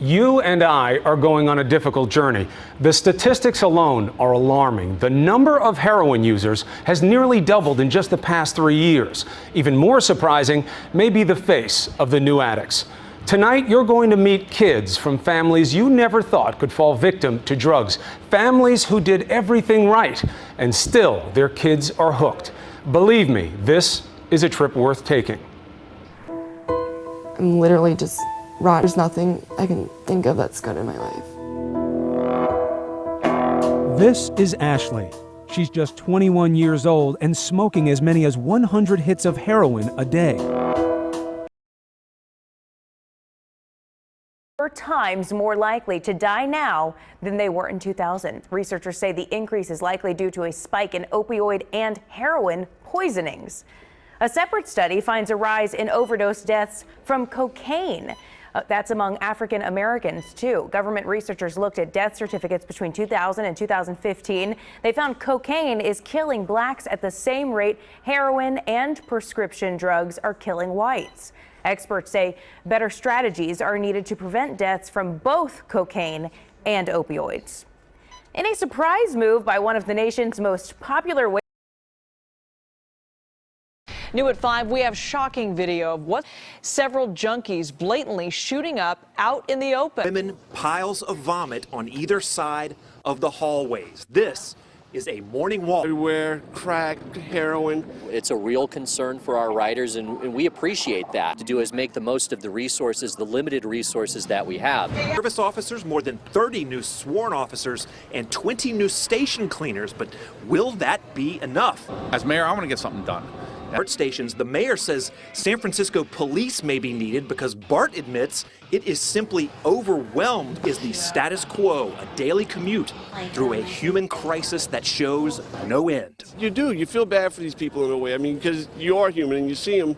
You and I are going on a difficult journey. The statistics alone are alarming. The number of heroin users has nearly doubled in just the past 3 years. Even more surprising may be the face of the new addicts. Tonight, you're going to meet kids from families you never thought could fall victim to drugs. Families who did everything right, and still their kids are hooked. Believe me, this is a trip worth taking. I'm literally just rot. There's nothing I can think of that's good in my life. This is Ashley. She's just 21 years old and smoking as many as 100 hits of heroin a day. 4 times more likely to die now than they were in 2000. Researchers say the increase is likely due to a spike in opioid and heroin poisonings. A separate study finds a rise in overdose deaths from cocaine. That's among African Americans, too. Government researchers looked at death certificates between 2000 and 2015. They found cocaine is killing blacks at the same rate heroin and prescription drugs are killing whites. Experts say better strategies are needed to prevent deaths from both cocaine and opioids. In a surprise move by one of the nation's most popular New at 5, we have shocking video of what several junkies blatantly shooting up out in the open. Women, piles of vomit on either side of the hallways. This is a morning walk. Everywhere, crack, heroin. It's a real concern for our riders, and we appreciate that. To do is make the most of the resources, the limited resources that we have. Service officers, more than 30 new sworn officers, and 20 new station cleaners. But will that be enough? As mayor, I want to get something done. At stations, the mayor says San Francisco police may be needed because Bart admits it is simply overwhelmed. Is the status quo a daily commute through a human crisis that shows no end? You feel bad for these people in a way. I mean, because you are human and you see them.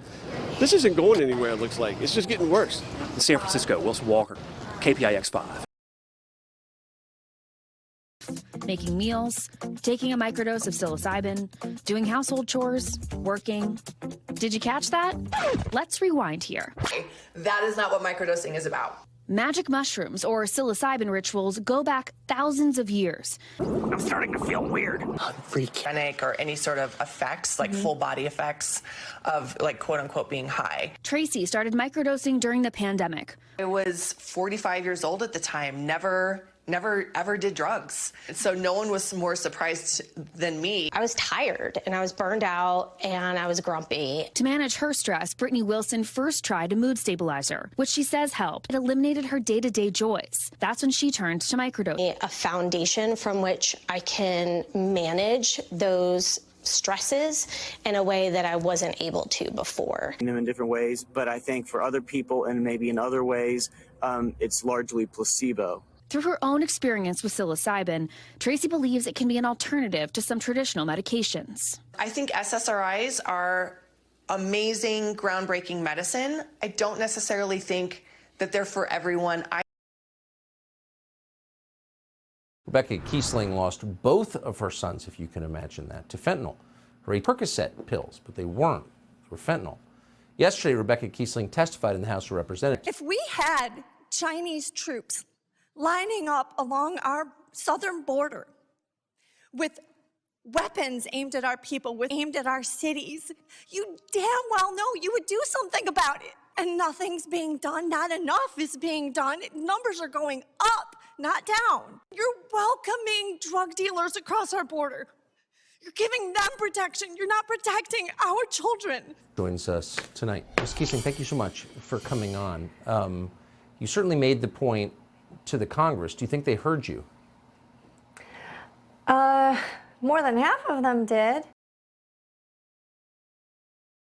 This isn't going anywhere, it looks like. It's just getting worse. In San Francisco, Wilson Walker, KPIX 5. Making meals, taking a microdose of psilocybin, doing household chores, working. Did you catch that? Let's rewind here. That is not what microdosing is about. Magic mushrooms or psilocybin rituals go back thousands of years. I'm starting to feel weird. Freak or any sort of effects, like full body effects of like quote unquote being high. Tracy started microdosing during the pandemic. I was 45 years old at the time, never ever did drugs. So no one was more surprised than me. I was tired and I was burned out and I was grumpy. To manage her stress, Brittany Wilson first tried a mood stabilizer, which she says helped. It eliminated her day-to-day joys. That's when she turned to microdosing. A foundation from which I can manage those stresses in a way that I wasn't able to before. In different ways, but I think for other people and maybe in other ways, it's largely placebo. Through her own experience with psilocybin, Tracy believes it can be an alternative to some traditional medications. I think SSRIs are amazing, groundbreaking medicine. I don't necessarily think that they're for everyone. Rebecca Kiesling lost both of her sons, if you can imagine that, to fentanyl. Her Percocet pills, but they weren't. They were fentanyl. Yesterday, Rebecca Kiesling testified in the House of Representatives. If we had Chinese troops lining up along our southern border with weapons aimed at our people, aimed at our cities, you damn well know you would do something about it. And nothing's being done. Not enough is being done. Numbers are going up, not down. You're welcoming drug dealers across our border. You're giving them protection. You're not protecting our children. Joins us tonight. Ms. Kiesling, thank you so much for coming on. You certainly made the point to the Congress. Do you think they heard you? More than half of them did.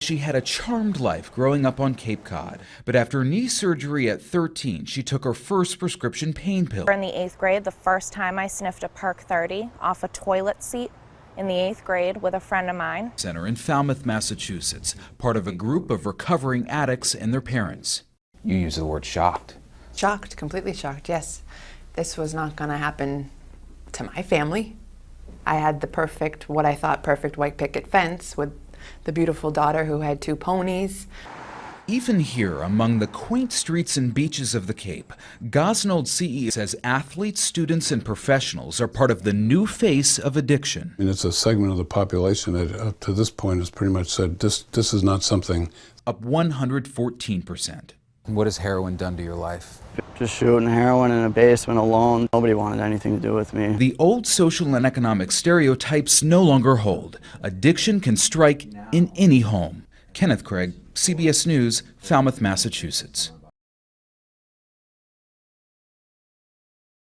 She had a charmed life growing up on Cape Cod, but after knee surgery at 13, she took her first prescription pain pill. In the 8th grade, the first time I sniffed a Perk 30 off a toilet seat in the 8th grade with a friend of mine. Center in Falmouth, Massachusetts, part of a group of recovering addicts and their parents. You use the word shocked. Shocked, completely shocked, yes. This was not going to happen to my family. I had the perfect, what I thought perfect white picket fence with the beautiful daughter who had 2 ponies. Even here, among the quaint streets and beaches of the Cape, Gosnold CE says athletes, students, and professionals are part of the new face of addiction. I mean, it's a segment of the population that up to this point has pretty much said this is not something. Up 114%. What has heroin done to your life? Just shooting heroin in a basement alone. Nobody wanted anything to do with me. The old social and economic stereotypes no longer hold. Addiction can strike in any home. Kenneth Craig, CBS News, Falmouth, Massachusetts.